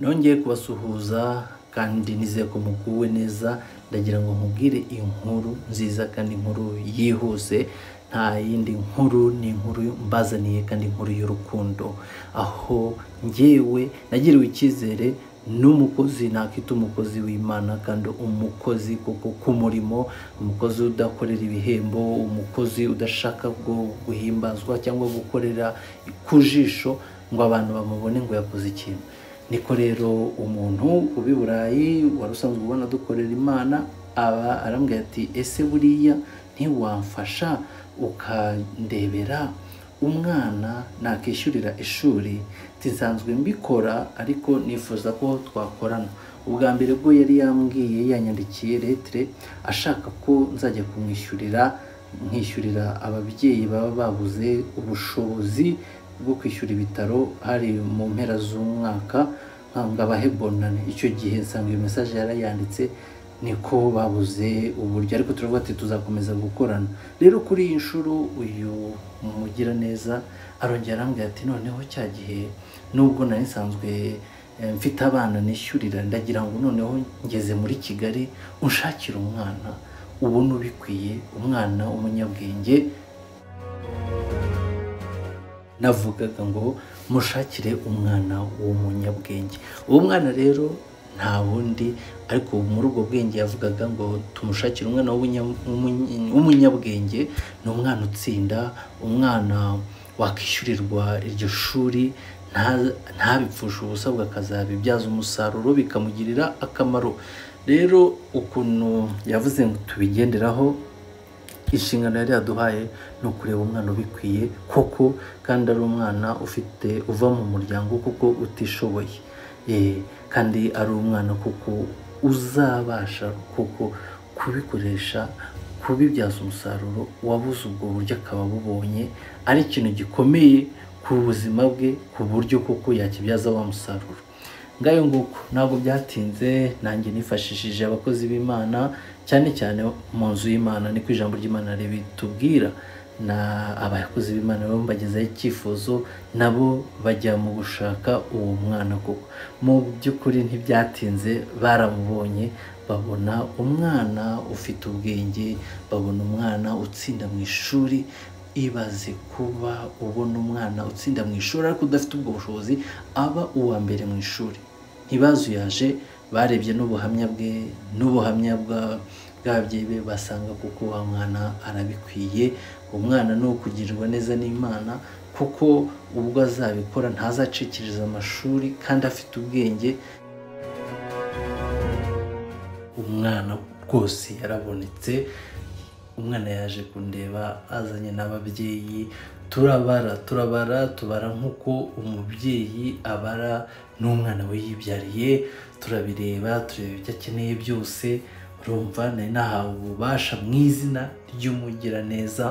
Nongeye kubasuhuza kandi nizeye ko muguwe neza. Ndagira ngo nkubwire inkuru nziza kandi inkuru yihuse. Nta yindi nkuru, ni inkuru mbazaniye kandi inkuru y'urukundo, aho njyewe nagiriwe icyizere n'umukozi, nakita umukozi w'Imana kandi umukozi koko k'umurimo, umukozi udakorera ibihembo, umukozi udashaka guhimbazwa cyangwa gukorera ku jisho ngo abantu bamubone ngo yakoze ikintu. Niko rero umuntu ubi Burayi wari usanzwe ubona dukorera Imana aba arambwira ati ese buriya ntiwamfasha ukandebera umwana nakishyurira ishuri? Nsanzwe mbikora ariko nifuza ko twakorana. Ubwa mbere bwo yari yambwiye, yanyandikiye letre ashaka ko nzajya kumwishyurira, nkishyurira ababyeyi baba babuze ubushobozi bwo kwishyura ibitaro hari mu mpera z'umwaka, ngabahe bonane. Icyo gihe nsanga iyo message yarayanditse, niko babuze uburyo, ariko turavuga ati tuzakomeza gukorana. Rero kuri iyi nshuro uyu mugira neza arongera arambwira ati noneho cya gihe nubwo nari nsanzwe mfite abana nishyurira, ndagira ngo noneho ngeze muri Kigali unshakira umwana ubona ubikwiye, umwana w'umunyabwenge. Navugaga ngo mushakire umwana w'umunyabwenge. Uwo mwana rero nta wundi, ariko muri ubwo bwenge yavugaga ngo tumushakire umwana w'umunyabwenge. Ni umwana utsinda, umwana wakishyurirwa iryo shuri, ntabipfushe ubusa, akazabibyaza umusaruro bikamugirira akamaro. Rero ukuntu yavuze ngo tubigenderaho, inshingano yari yaduhaye ni ukureba umwana ubikwiye koko, kandi ari umwana uva mu muryango kuko utishoboye, kandi ari umwana kuko uzabasha kuko kubikoresha, kubibyaza umusaruro, wabuze ubwo buryo akaba abubonye, ari ikintu gikomeye ku buzima bwe, ku buryo kuko yakibyaza wa musaruro. Ngayo nguko ntabwo byatinze, nanjye nifashishije abakozi b'Imana, cyane cyane mu nzu y'Imana, niko ijambo ry'Imana ribitubwira. Na abakozi b'Imana baba bagezaho icyifuzo, nabo bajya mu gushaka uwo mwana koko. Mu by'ukuri ntibyatinze, baramubonye, babona umwana ufite ubwenge, babona umwana utsinda mu ishuri. Ibaze kuba ubona umwana utsinda mu ishuri ariko udafite ubwo bushobozi, aba uwa mbere mu ishuri. Ntibazuyaje, barebye n'ubuhamya bwe n'ubuhamya bw'ababyeyi be, basanga kuko wa mwana arabikwiye. Umwana ni ukugirirwa neza n'Imana, kuko ubwo azabikora ntazacikiriza amashuri kandi afite ubwenge. Umwana rwose yarabonetse. Umwana yaje kundeba azanye n'ababyeyi, tubara nk'uko umubyeyi abara n'umwana we yibyariye. Turabireba, tureba ibyo akeneye byose. Urumva nari nahawe ububasha mu izina ry'umugiraneza,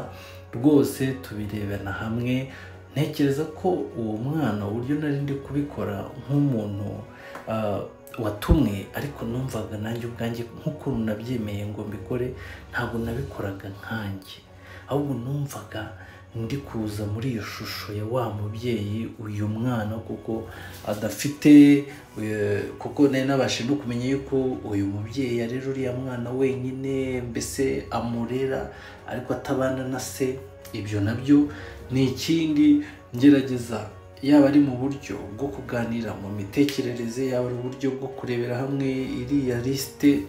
rwose tubirebana hamwe. Ntekereza ko uwo mwana, uburyo nari ndi kubikora nk'umuntu watumwe, ariko numvaga nanjye ubwanjye nk'ukuntu nabyemeye ngo mbikore, ntabwo nabikoraga nkanjye, ahubwo numvaga ndi kuza muri iyo shusho ya wa mubyeyi, uyu mwana kuko adafite, kuko nari nabashe no kumenya yuko uyu mubyeyi arera uriya mwana wenyine, mbese amurera ariko atabana na se. Ibyo nabyo ni ikindi ngerageza, yaba ari mu buryo bwo kuganira mu mitekerereze, yaba ari uburyo bwo kurebera hamwe iriya lisite.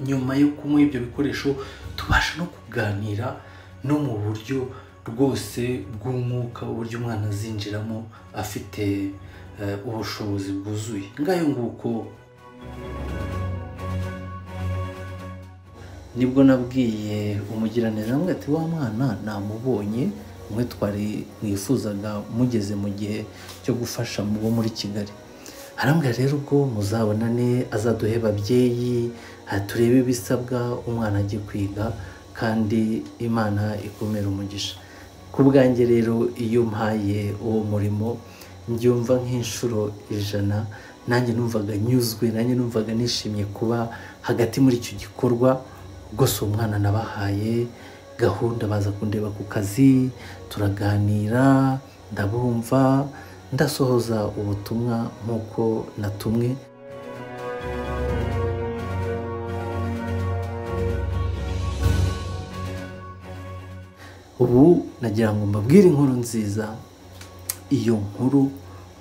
Nyuma yo kumuha ibyo bikoresho, tubasha no kuganira no mu buryo rwose bw'umwuka, uburyo umwana azinjiramo afite ubushobozi bwuzuye. Ngayo nguko nibwo nabwiye umugiraneza ngo ati wa mwana namubonye, umwe twari mwifuzaga mugeze mu gihe cyo gufasha mubo muri Kigali. Arambwira rero ubwo muzabonane, azaduhe ababyeyi, turebe ibisabwa, umwana ajye kwiga kandi Imana ikomere umugisha. Ku bwanjye rero iyo mpaye uwo murimo mbyumva nk'inshuro 100. Nanjye numvaga nyuzwe, nanjye numvaga nishimye kuba hagati muri icyo gikorwa. Rwose umwana nabahaye gahunda, baza kundeba ku kazi, turaganira, ndabumva, ndasohoza ubutumwa nk'uko natumwe. Ubu nagira ngo mbabwire inkuru nziza. Iyo nkuru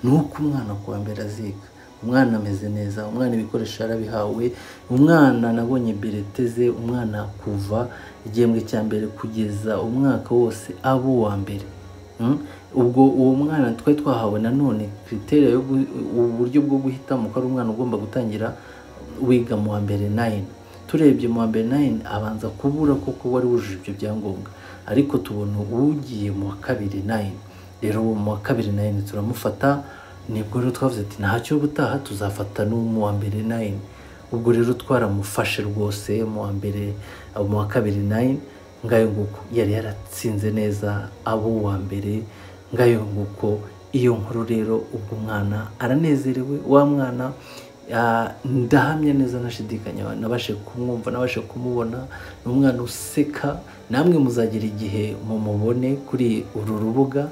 ni uko umwana kuwa mbere aziga, umwana ameze neza, umwana ibikoresho yarabihawe, umwana nabonye bireteze, umwana kuva igihembwe cya mbere kugeza umwaka wose abo uwa mbere. Ubwo uwo mwana twari twahawe nanone kriteriya uburyo bwo guhitamo ko ari umwana ugomba gutangira wiga mu wa mbere 9. Turebye mu wa mbere 9 abanza kubura kuko wari wujuje ibyo byangombwa, ariko tubona ugiye mu wa kabiri 9. Rero mu wa kabiri 9 turamufata, nibwo rero twavuze ati ntacyo butaha tuzafata no mu wa mbere 9. Ubwo rero twaramufashe rwose mu wa mbere mu wa kabiri 9. Ngayo nguko yari yaratsinze neza abo wa mbere. Ngayo nguko iyo nkuru rero ubwo umwana aranezerewe, wa mwana ndahamya neza nashidikanya, nabashe kumwumva, nabashe kumubona. Ni umwana useka, namwe muzagira igihe mumubone kuri uru rubuga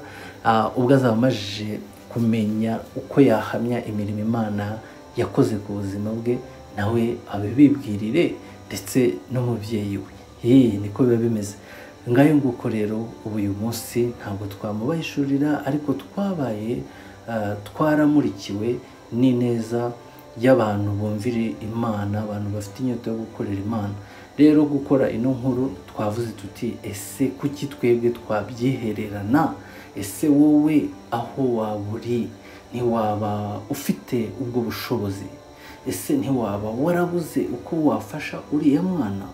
ubwo azaba amajije kumenya uko yahamya imirimo Imana yakoze ku buzima bwe, nawe abibibwirire ndetse n'umubyeyi we. Niko biba bimeze. Ngayo nguko rero ubu uyu munsi ntabwo twamubahishurira, ariko twabaye twaramurikiwe n'ineza y'abantu bumvira Imana, abantu bafite inyota yo gukorera Imana. Rero gukora ino nkuru twavuze tuti ese kuki twebwe twabyihererana? Ese wowe aho waburi ntiwaba ufite ubwo bushobozi? Ese ntiwaba warabuze uko wafasha uriya mwana?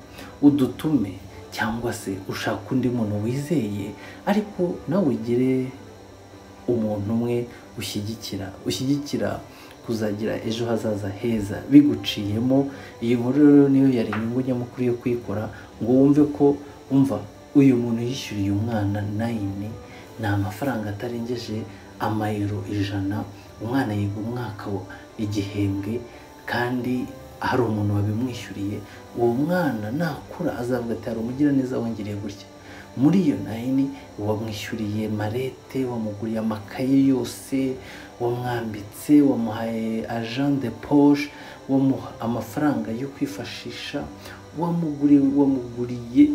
Udutume, cyangwa se ushaka undi muntu wizeye ariko nawe ugire umuntu umwe ushyigikira kuzagira ejo hazaza heza biguciyemo. Iyi nkuru rero niyo yari inyungu nyamukuru yo kuyikora, ngo wumve ko uyu muntu yishyuriye umwana 9 ni amafaranga atarengeje amayero 100. Umwana yiga umwaka igihembwe kandi hari umuntu wabimwishyuriye. Uwo mwana nakura azavuga ati hari umugiraneza wongeriye gutya. Muri iyo 9 wamwishyuriye marete, wamuguriye amakaye yose, wamwambitse, wamuhaye agent de poche, wamuha amafaranga yo kwifashisha, wamuguriye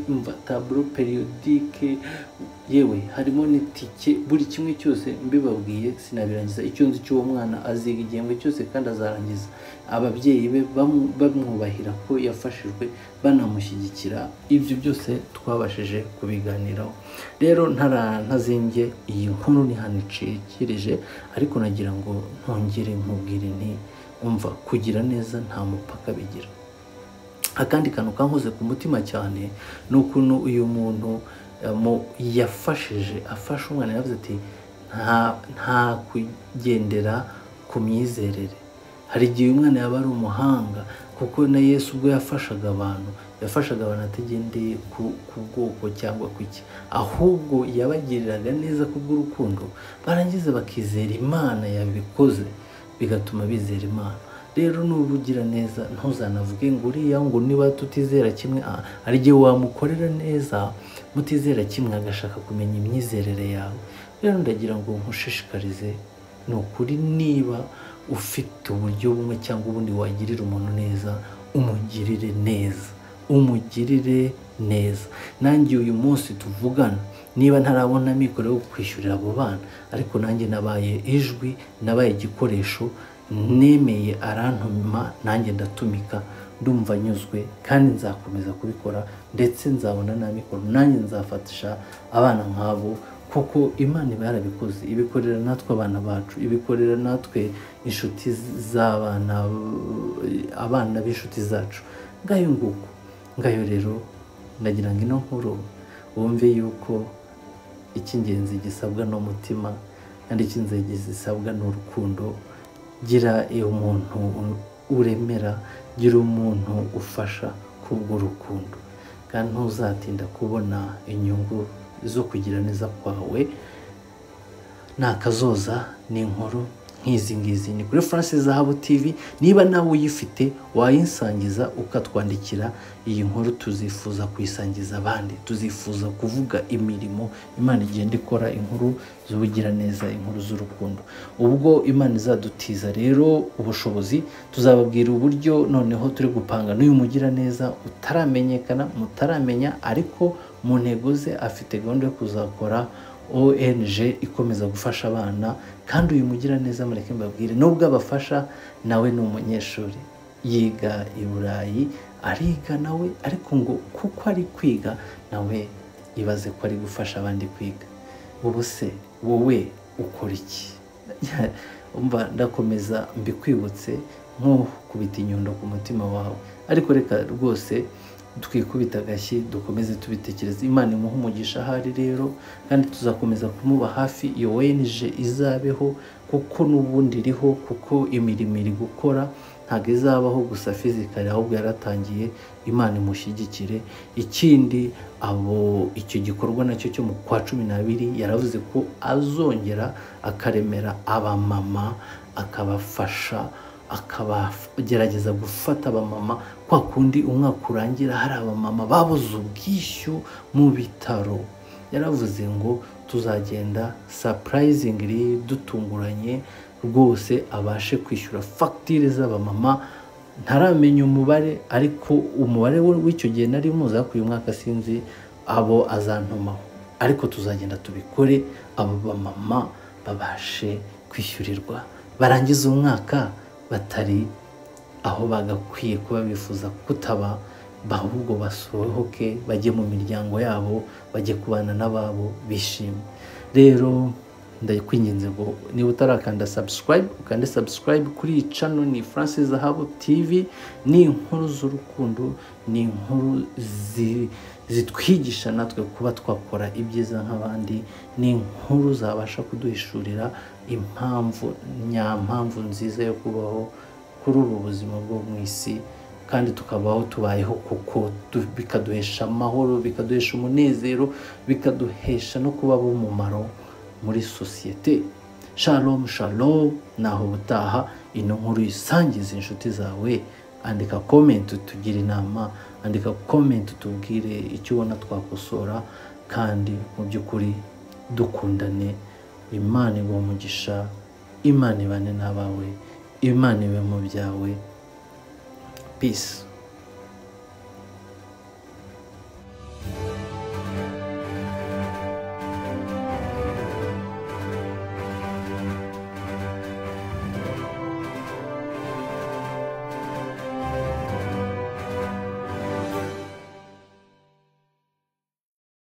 tableau périodique, yewe harimo n'itike, buri kimwe cyose mbibabwiye sinabirangiza. Icyo nzi cy'uwo mwana aziga igihembwe cyose kandi azarangiza. Ababyeyi be bamwubahira ko yafashijwe, banamushyigikira. Ibyo byose twabashije kubiganiraho. Rero ntazimbye iyi nkuru ni hano icikirije, ariko nagira ngo ntongere nkubwire nti kugira neza nta mupaka bigira. Akandi kantu kankoze ku mutima cyane ni ukuntu uyu muntu afashe umwana, yavuze ati nta kugendera ku myizerere. Hari igihe umwana yaba ari umuhanga, kuko na Yesu ubwo yafashaga abantu atagendeye ku bwoko cyangwa ku iki, ahubwo yabagiriraga neza kubw'urukundo, barangiza bakizera Imana yabikoze, bigatuma bizera Imana. Rero nubugira neza ntuzanavuge ngo uriya ngo niba tutizera kimwe. Hari igihe wamukorera neza mutizera kimwe, agashaka kumenya imyizerere yawe. Rero ndagira ngo nkushishikarize, ni ukuri niba ufite uburyo bumwe cyangwa ubundi wagirira umuntu neza, umugirire neza. Nanjye uyu munsi tuvugana, niba ntarabona mikoro yo kwishyurira abo bana, ariko nanjye nabaye ijwi, nabaye igikoresho, nemeye arantuma, nanjye ndatumika, ndumva nyuzwe, kandi nzakomeza kubikora, ndetse nzabona na mikoro nanjye nzafatisha abana nk'abo, kuko Imana iba yarabikoze, ibikorera natwe abana bacu, ibikorera natwe inshuti z'abana, abana b'inshuti zacu. Ngayo nguko. Ngayo rero ndagira ngo ino nkuru wumve yuko icy'ingenzi gisabwa n'umutima, kandi icy'ingenzi gisabwa n'urukundo. Gira umuntu uremera, gira umuntu ufasha kubw'urukundo, kandi ntuzatinda kubona inyungu zo kugira neza kwawe. Nakazoza ni inkuru nk'izi ngizi. Ni kuri France Zahabu TV. Niba nawe uyifite wayinsangiza ukatwandikira iyi nkuru, tuzifuza kuyisangiza abandi, tuzifuza kuvuga imirimo Imana igenda ikora, inkuru z'ubugira neza, inkuru z'urukundo. Ubwo Imana izadutiza rero ubushobozi, tuzababwira uburyo noneho turi gupanga n'uyu mugira neza utaramenyekana, mutaramenya, ariko mu ntego ze afite gahunda yo kuzakora ONG ikomeza gufasha abana. Kandi uyu mugira neza mureke mbabwire, nubwo abafasha, nawe ni umunyeshuri yiga i Burayi, ariga nawe, ariko ngo kuko ari kwiga nawe ibaze ko ari gufasha abandi kwiga. Ubu se wowe ukora iki? Umva ndakomeza mbikwibutse nko kubita inyundo ku mutima wawe, ariko reka rwose twikubita agashyi dukomeze tubitekereza. Imana imuha umugisha ahari rero, kandi tuzakomeza kumuba hafi. Iyo ONG izabeho kuko n'ubundi iriho, kuko imirimo iri gukora ntabwo izabaho gusa fizikali, ahubwo yaratangiye. Imana imushyigikire. Ikindi icyo gikorwa nacyo cyo mu kwa 12 yaravuze ko azongera akaremera abamama, akabafasha, akabagerageza gufata abamama kwa kundi umwaka urangira hari abamama babuze ubwishyu mu bitaro. Yaravuze ngo tuzagenda surprisingly, dutunguranye rwose, abashe kwishyura fagitire z'abamama. Ntaramenya umubare, ariko umubare w'icyo gihe nari muzi, ariko uyu mwaka sinzi abo azantumaho, ariko tuzagenda tubikore, abo bamama babashe kwishyurirwa, barangiza umwaka batari aho bagakwiye kuba bifuza kutaba, ahubwo basohoke bajye mu miryango yabo, bajye kubana n'ababo bishimye. Rero ndakwinginze ngo niba utarakanda subscribe, ukande subscribe kuri iyi channel. Ni France Zahabu TV. Ni inkuru z'urukundo, ni inkuru zitwigisha natwe kuba twakora ibyiza nk'abandi, ni inkuru zabasha kuduhishurira nyampamvu nziza yo kubaho kuri ubu buzima bwo mu isi, kandi tukabaho tubayeho kuko bikaduhesha amahoro, bikaduhesha umunezero, bikaduhesha no kuba b'umumaro muri sosiyete. Shalom shalom, naho butaha. Ino nkuru isangiza inshuti zawe, andika comment utugire inama, andika comment utubwire icyo ubona twakosora, kandi mu by'ukuri dukundane. Imana ibe umugisha, Imana ibane n'abawe, Imana ibe mu byawe. Peace.